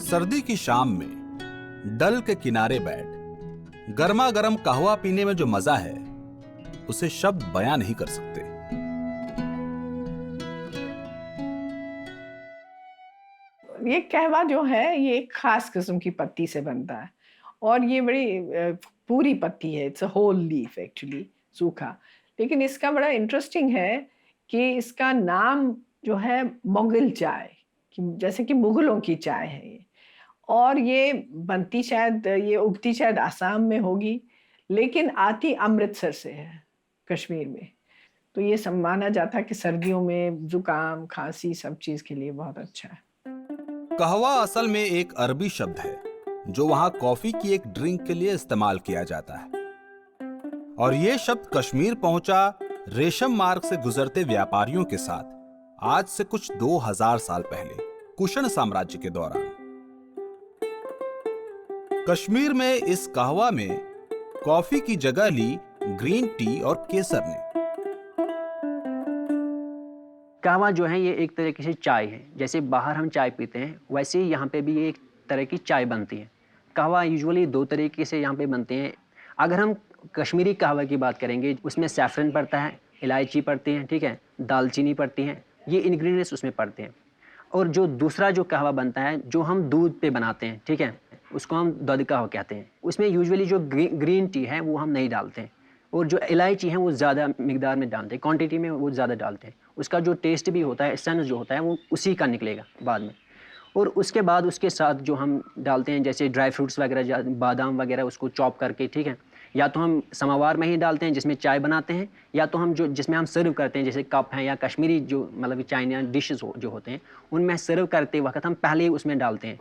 Speaker 2: सर्दी की शाम में डल के किनारे बैठ गर्मा गर्म कहवा पीने में जो मजा है उसे शब्द बयां नहीं कर सकते।
Speaker 6: ये कहवा जो है ये एक खास किस्म की पत्ती से बनता है और ये बड़ी पूरी पत्ती है, it's a whole leaf actually, सूखा। लेकिन इसका बड़ा इंटरेस्टिंग है कि इसका नाम जो है मुगल चाय, जैसे कि मुगलों की चाय है ये, और ये बनती शायद, ये उगती शायद आसाम में होगी, लेकिन आती अमृतसर से है, कश्मीर में। तो ये सब माना जाता है कि सर्दियों में जुकाम खांसी सब चीज़ के लिए बहुत अच्छा है।
Speaker 2: कहवा असल में एक अरबी शब्द है जो वहां कॉफी की एक ड्रिंक के लिए इस्तेमाल किया जाता है, और ये शब्द कश्मीर पहुंचा रेशम मार्ग से गुजरते व्यापारियों के साथ आज से कुछ 2000 साल पहले कुषाण साम्राज्य के दौरान। कश्मीर में इस कहवा में कॉफी की जगह ली ग्रीन टी और केसर ने।
Speaker 9: कहवा जो है ये एक तरीके से चाय है, जैसे बाहर हम चाय पीते हैं वैसे ही यहाँ पे भी ये एक तरह की चाय बनती है। कहवा यूजुअली 2 तरीके से यहाँ पे बनते हैं। अगर हम कश्मीरी कहवा की बात करेंगे उसमें सैफरन पड़ता है, इलायची पड़ती है, ठीक है, दालचीनी पड़ती है, ये इंग्रेडिएंट्स उसमें पड़ते हैं। और जो दूसरा जो कहवा बनता है जो हम दूध पे बनाते हैं, ठीक है, उसको हम दूध कहवा कहते हैं। उसमें यूजुअली जो ग्रीन टी है वो हम नहीं डालते हैं, और जो इलायची है वो ज़्यादा मिकदार में डालते हैं, क्वांटिटी में वो ज़्यादा डालते हैं। उसका जो टेस्ट भी होता है, एसेंस जो होता है वो उसी का निकलेगा बाद में। और उसके बाद उसके साथ जो हम डालते हैं जैसे ड्राई फ्रूट्स वगैरह, बादाम वगैरह, उसको चॉप करके, ठीक है, या तो हम समावार में ही डालते हैं जिसमें चाय बनाते हैं, या तो हम जो जिसमें हम सर्व करते हैं जैसे कप हैं या कश्मीरी जो मतलब चाइना डिशेस जो होते हैं उनमें सर्व करते वक्त हम पहले ही उसमें डालते हैं।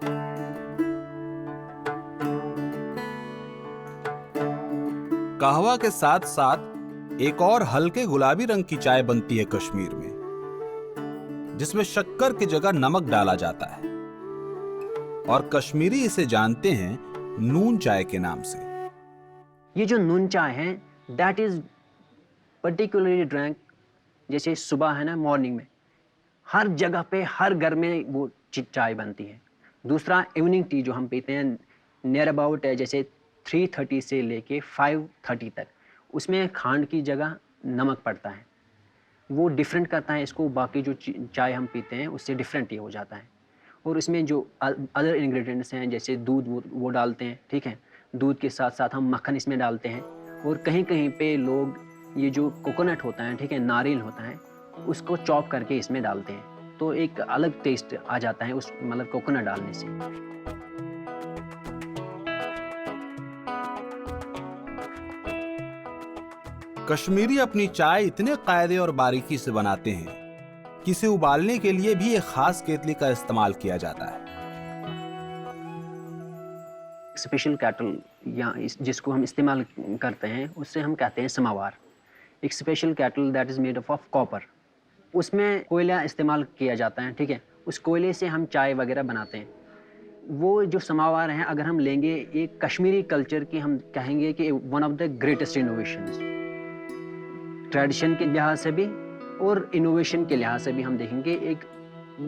Speaker 2: कहवा के साथ साथ एक और हल्के गुलाबी रंग की चाय बनती है कश्मीर में, जिसमें शक्कर की जगह नमक डाला जाता है, और कश्मीरी इसे जानते हैं नून चाय के नाम से।
Speaker 9: ये जो नून चाय है दैट इज पर्टिकुलरली ड्रैंक जैसे सुबह है ना, मॉर्निंग में हर जगह पे हर घर में वो चाय बनती है। दूसरा इवनिंग टी जो हम पीते हैं नियर अबाउट जैसे 3:30 से लेके 5:30 तक, उसमें खांड की जगह नमक पड़ता है। वो डिफरेंट करता है इसको, बाकी जो चाय हम पीते हैं उससे डिफरेंट ये हो जाता है। और इसमें जो अदर इंग्रेडिएंट्स हैं जैसे दूध वो डालते हैं, ठीक है, दूध के साथ साथ हम मक्खन इसमें डालते हैं। और कहीं कहीं पे लोग ये जो कोकोनट होता है, ठीक है, नारियल होता है, उसको चॉप करके इसमें डालते हैं, तो एक अलग टेस्ट आ जाता है उस मतलब कोकोनट डालने से।
Speaker 2: कश्मीरी अपनी चाय इतने कायदे और बारीकी से बनाते हैं कि इसे उबालने के लिए भी एक खास केतली का इस्तेमाल किया जाता है।
Speaker 9: स्पेशल कैटल या जिसको हम इस्तेमाल करते हैं उससे हम कहते हैं समावार। एक special cattle that is made of copper, उसमें कोयला इस्तेमाल किया जाता है, ठीक है, उस कोयले से हम चाय वगैरह बनाते हैं। वो जो समावार हैं अगर हम लेंगे एक कश्मीरी कल्चर की, हम कहेंगे कि one of the greatest innovations, tradition के लिहाज से भी और इनोवेशन के लिहाज से भी हम देखेंगे एक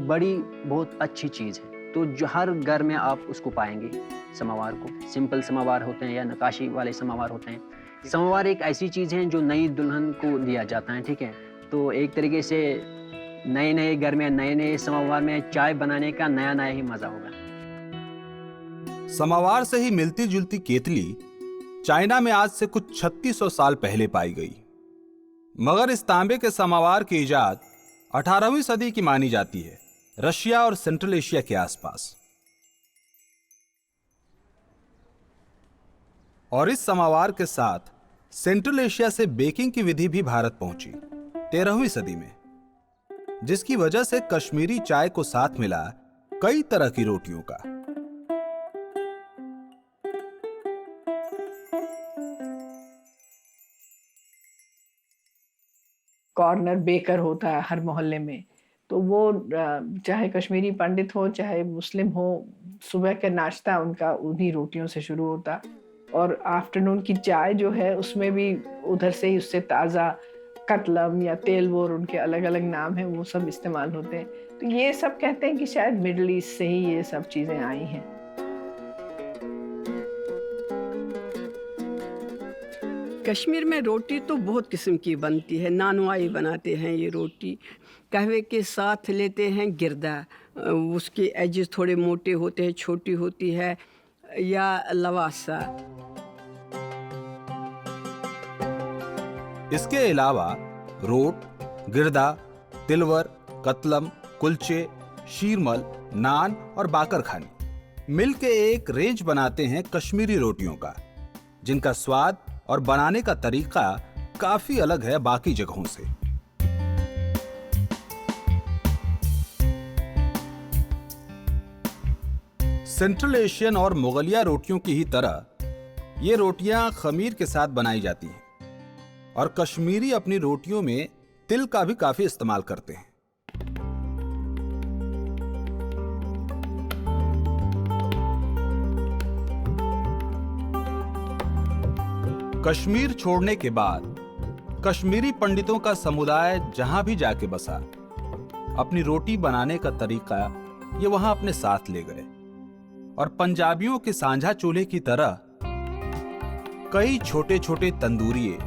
Speaker 9: बड़ी बहुत अच्छी चीज़ है। तो जो हर घर में आप उसको पाएंगे समावार को। सिंपल समावार होते हैं या नकाशी वाले समावार होते हैं। समावार एक ऐसी चीज़ है जो नई दुल्हन को दिया जाता है, ठीक है, तो एक तरीके से नए नए घर में नए नए समावार में चाय बनाने का नया नया ही मज़ा होगा।
Speaker 2: समावार से ही मिलती जुलती केतली चाइना में आज से कुछ 3600 साल पहले पाई गई, मगर इस तांबे के समावार की इजाद 18वीं सदी की मानी जाती है, रशिया और सेंट्रल एशिया के आसपास। और इस समावार के साथ सेंट्रल एशिया से बेकिंग की विधि भी भारत पहुंची 13वीं सदी में, जिसकी वजह से कश्मीरी चाय को साथ मिला कई तरह की रोटियों का।
Speaker 6: कॉर्नर बेकर होता है हर मोहल्ले में, तो वो चाहे कश्मीरी पंडित हो चाहे मुस्लिम हो, सुबह का नाश्ता उनका उन्हीं रोटियों से शुरू होता, और आफ्टरनून की चाय जो है उसमें भी उधर से ही उससे ताज़ा कतलम या तेल वोर, उनके अलग अलग नाम हैं, वो सब इस्तेमाल होते हैं। तो ये सब कहते हैं कि शायद मिडल ईस्ट से ही ये सब चीज़ें आई हैं।
Speaker 7: कश्मीर में रोटी तो बहुत किस्म की बनती है। नानवाई बनाते हैं ये रोटी, कहवे के साथ लेते हैं गिरदा, उसके एजेस थोड़े मोटे होते हैं, छोटी होती है, या लवासा।
Speaker 2: इसके अलावा रोट, गिरदा, तिलवर, कतलम, कुलचे, शीरमल, नान और बाकर खानी मिल के एक रेंज बनाते हैं कश्मीरी रोटियों का, जिनका स्वाद और बनाने का तरीका काफी अलग है बाकी जगहों से। सेंट्रल एशियन और मुगलिया रोटियों की ही तरह ये रोटियां खमीर के साथ बनाई जाती हैं, और कश्मीरी अपनी रोटियों में तिल का भी काफी इस्तेमाल करते हैं। कश्मीर छोड़ने के बाद कश्मीरी पंडितों का समुदाय जहां भी जाके बसा, अपनी रोटी बनाने का तरीका ये वहां अपने साथ ले गए, और पंजाबियों के सांझा चूल्हे की तरह कई छोटे छोटे तंदूरिये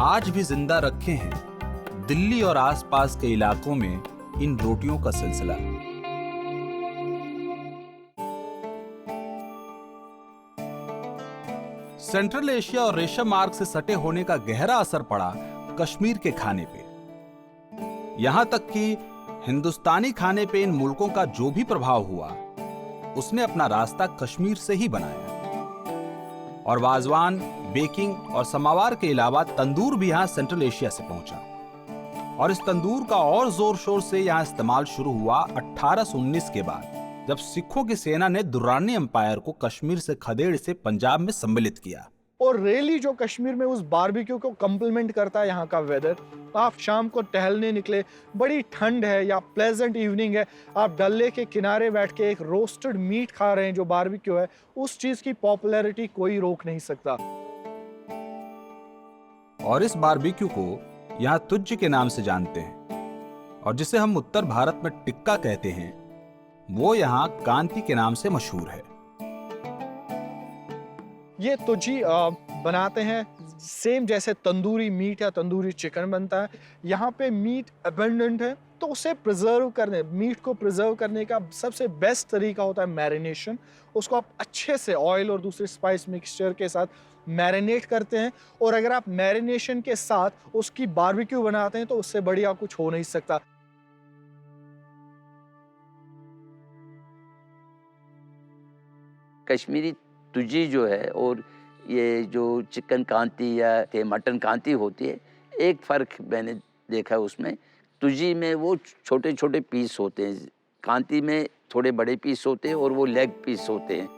Speaker 2: आज भी जिंदा रखे हैं दिल्ली और आसपास के इलाकों में इन रोटियों का सिलसिला। सेंट्रल एशिया और रेशम मार्ग से सटे होने का गहरा असर पड़ा कश्मीर के खाने पे। यहां तक कि हिंदुस्तानी खाने पे इन मुल्कों का जो भी प्रभाव हुआ, उसने अपना रास्ता कश्मीर से ही बनाया। और वाजवान, बेकिंग और समावार के अलावा तंदूर भी यहां सेंट्रल एशिया से पहुंचा, और इस तंदूर का और जोर शोर से यहां इस्तेमाल शुरू हुआ 1819 के बाद, जब सिखों की सेना ने दुर्रानी एम्पायर को कश्मीर से खदेड़ से पंजाब में सम्मिलित किया।
Speaker 5: और रियली जो कश्मीर में उस बारबेक्यू को कम्प्लीमेंट करता है यहाँ का वेदर। आप शाम को टहलने निकले, बड़ी ठंड है या प्लेजेंट इवनिंग है, आप डल लेक के किनारे बैठ के एक रोस्टेड मीट खा रहे हैं जो बारबेक्यू है, उस चीज की पॉपुलैरिटी कोई रोक नहीं सकता।
Speaker 2: और इस बारबेक्यू को यहाँ तुज्ज के नाम से जानते हैं, और जिसे हम उत्तर भारत में टिक्का कहते हैं, वो यहाँ कांति के नाम से मशहूर है।
Speaker 5: ये तुजी बनाते हैं सेम जैसे तंदूरी मीट या तंदूरी चिकन बनता है। यहाँ पे मीट अबंडेंट है, तो उसे प्रिजर्व करने, मीट को प्रिजर्व करने का सबसे बेस्ट तरीका होता है मैरिनेशन। उसको आप अच्छे से ऑयल और दूसरे स्पाइस मिक्सचर के साथ मैरिनेट करते हैं, और अगर आप मैरिनेशन के साथ उसकी बारबेक्यू बनाते हैं तो उससे बढ़िया कुछ हो नहीं सकता।
Speaker 10: कश्मीरी तुजी जो है और ये जो चिकन कांती या मटन कांती होती है, एक फ़र्क मैंने देखा उसमें, तुजी में वो छोटे छोटे पीस होते हैं, कांती में थोड़े बड़े पीस होते हैं और वो लेग पीस होते हैं।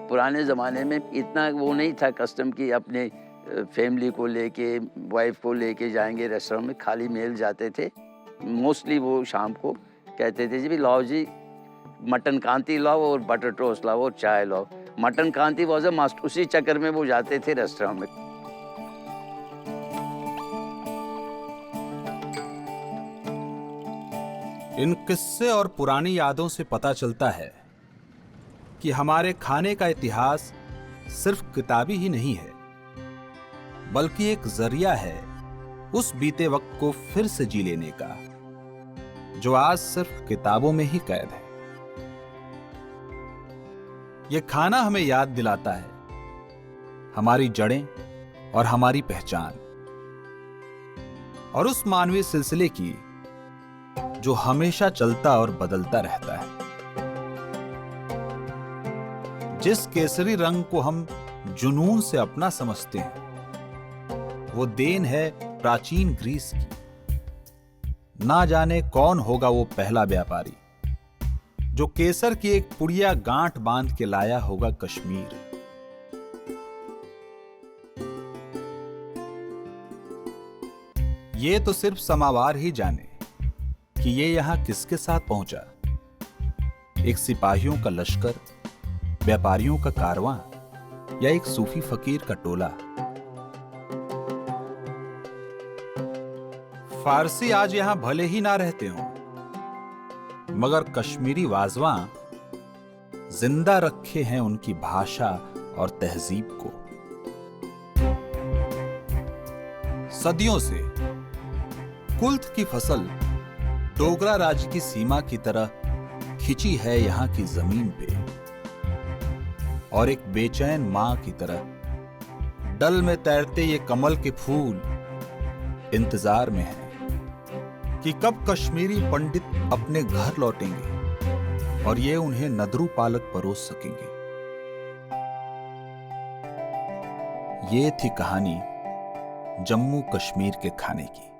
Speaker 10: पुराने ज़माने में इतना वो नहीं था कस्टम कि अपने फैमिली को लेके, वाइफ को लेके जाएंगे रेस्टोरेंट में, खाली मेल जाते थे। मोस्टली वो शाम को कहते थे जी लाओ जी मटन कांती लाओ और बटर टोस्ट लाओ और चाय लाओ। Mutton Kanti was a must, उसी चक्कर में वो जाते थे रेस्टोरेंट में।
Speaker 2: इन किस्से और पुरानी यादों से पता चलता है कि हमारे खाने का इतिहास सिर्फ किताबी ही नहीं है, बल्कि एक जरिया है उस बीते वक्त को फिर से जी लेने का, जो आज सिर्फ किताबों में ही कैद है। यह खाना हमें याद दिलाता है हमारी जड़ें और हमारी पहचान, और उस मानवीय सिलसिले की जो हमेशा चलता और बदलता रहता है। जिस केसरी रंग को हम जुनून से अपना समझते हैं, वो देन है प्राचीन ग्रीस की। ना जाने कौन होगा वो पहला व्यापारी जो केसर की एक पुड़िया गांठ बांध के लाया होगा कश्मीर। ये तो सिर्फ समावार ही जाने कि ये यहां किसके साथ पहुंचा। एक सिपाहियों का लश्कर, व्यापारियों का कारवां, या एक सूफी फकीर का टोला। फारसी आज यहां भले ही ना रहते हों, मगर कश्मीरी वाजवां जिंदा रखे हैं उनकी भाषा और तहजीब को। सदियों से कुल्थ की फसल डोगरा राज्य की सीमा की तरह खिंची है यहाँ की जमीन पे, और एक बेचैन मां की तरह डल में तैरते ये कमल के फूल इंतजार में हैं कि कब कश्मीरी पंडित अपने घर लौटेंगे और ये उन्हें नदरू पालक परोस सकेंगे। ये थी कहानी जम्मू कश्मीर के खाने की।